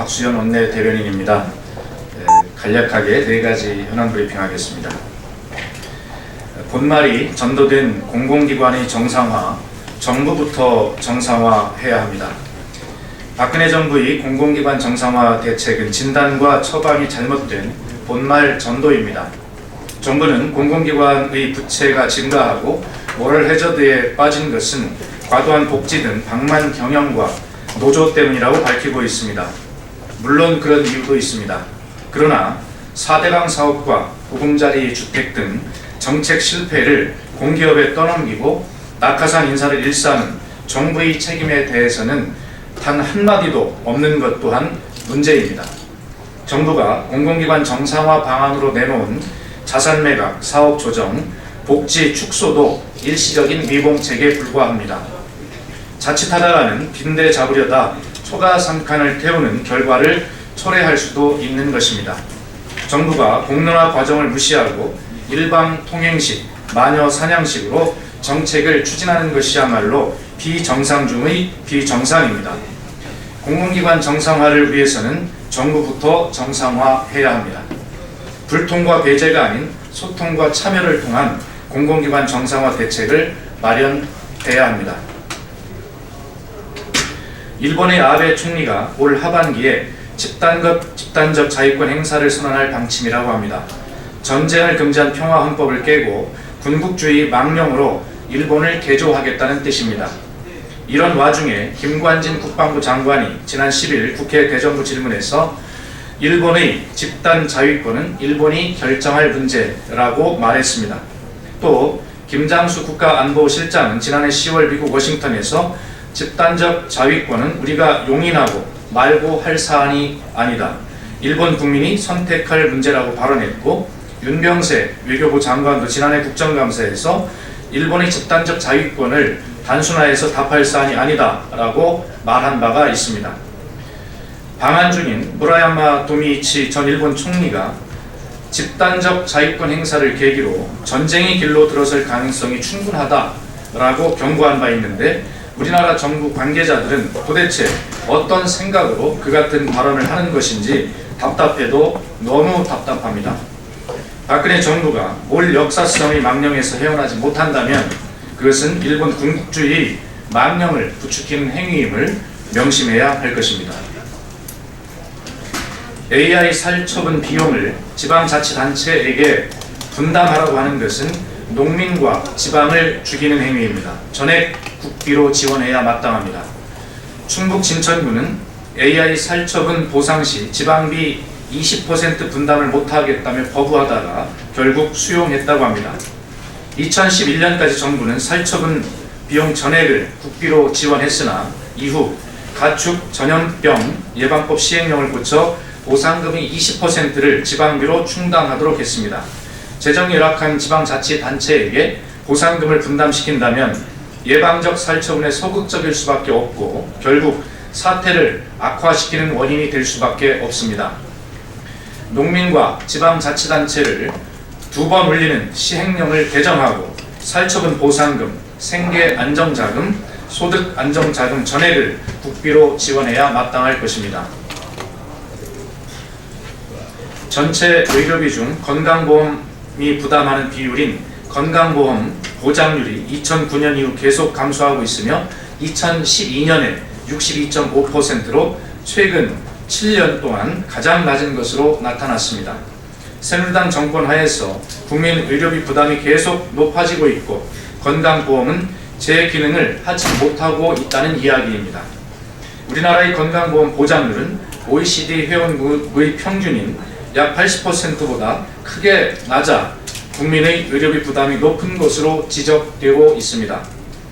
박수현 원내대변인입니다. 간략하게 네 가지 현안 브리핑하겠습니다. 본말이 전도된 공공기관의 정상화, 정부부터 정상화해야 합니다. 박근혜 정부의 공공기관 정상화 대책은 진단과 처방이 잘못된 본말 전도입니다. 정부는 공공기관의 부채가 증가하고 모럴 해저드에 빠진 것은 과도한 복지 등 방만 경영과 노조 때문이라고 밝히고 있습니다. 물론 그런 이유도 있습니다. 그러나 4대강 사업과 보금자리 주택 등 정책 실패를 공기업에 떠넘기고 낙하산 인사를 일삼은 정부의 책임에 대해서는 단 한마디도 없는 것 또한 문제입니다. 정부가 공공기관 정상화 방안으로 내놓은 자산 매각, 사업 조정, 복지 축소도 일시적인 미봉책에 불과합니다. 자칫하다가는 빈대 잡으려다 초가 3칸을 태우는 결과를 초래할 수도 있는 것입니다. 정부가 공론화 과정을 무시하고 일방 통행식, 마녀 사냥식으로 정책을 추진하는 것이야말로 비정상 중의 비정상입니다. 공공기관 정상화를 위해서는 정부부터 정상화해야 합니다. 불통과 배제가 아닌 소통과 참여를 통한 공공기관 정상화 대책을 마련해야 합니다. 일본의 아베 총리가 올 하반기에 집단적 자위권 행사를 선언할 방침이라고 합니다. 전쟁을 금지한 평화헌법을 깨고 군국주의 망령으로 일본을 개조하겠다는 뜻입니다. 이런 와중에 김관진 국방부 장관이 지난 10일 국회 대정부 질문에서 일본의 집단 자위권은 일본이 결정할 문제라고 말했습니다. 또 김장수 국가안보실장은 지난해 10월 미국 워싱턴에서 집단적 자위권은 우리가 용인하고 말고 할 사안이 아니다. 일본 국민이 선택할 문제라고 발언했고, 윤병세 외교부 장관도 지난해 국정감사에서 일본의 집단적 자위권을 단순화해서 답할 사안이 아니다 라고 말한 바가 있습니다. 방한 중인 무라야마 도미이치 전 일본 총리가 집단적 자위권 행사를 계기로 전쟁의 길로 들어설 가능성이 충분하다라고 경고한 바 있는데, 우리나라 정부 관계자들은 도대체 어떤 생각으로 그 같은 발언을 하는 것인지 답답해도 너무 답답합니다. 박근혜 정부가 올 역사성의 망령에서 헤어나지 못한다면 그것은 일본 군국주의 망령을 부추기는 행위임을 명심해야 할 것입니다. AI 살처분 비용을 지방자치단체에게 분담하라고 하는 것은 농민과 지방을 죽이는 행위입니다. 전액 국비로 지원해야 마땅합니다. 충북 진천구는 AI 살처분 보상 시 지방비 20% 분담을 못하겠다며 거부하다가 결국 수용했다고 합니다. 2011년까지 정부는 살처분 비용 전액을 국비로 지원했으나 이후 가축 전염병 예방법 시행령을 고쳐 보상금의 20%를 지방비로 충당하도록 했습니다. 재정이 열악한 지방자치단체에게 보상금을 분담시킨다면 예방적 살처분에 소극적일 수밖에 없고 결국 사태를 악화시키는 원인이 될 수밖에 없습니다. 농민과 지방자치단체를 2번 울리는 시행령을 개정하고 살처분 보상금, 생계안정자금, 소득안정자금 전액을 국비로 지원해야 마땅할 것입니다. 전체 의료비 중 건강보험이 부담하는 비율인 건강보험 보장률이 2009년 이후 계속 감소하고 있으며 2012년에 62.5%로 최근 7년 동안 가장 낮은 것으로 나타났습니다. 새누리당 정권 하에서 국민 의료비 부담이 계속 높아지고 있고 건강보험은 제 기능을 하지 못하고 있다는 이야기입니다. 우리나라의 건강보험 보장률은 OECD 회원국의 평균인 약 80%보다 크게 낮아 국민의 의료비 부담이 높은 것으로 지적되고 있습니다.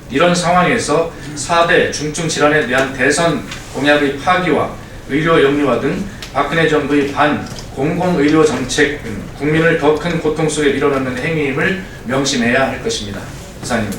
이런 상황에서 4대 중증 질환에 대한 대선 공약의 파기와 의료 영유아 등 박근혜 정부의 반 공공의료 정책은 국민을 더 큰 고통 속에 밀어넣는 행위임을 명심해야 할 것입니다. 이상입니다.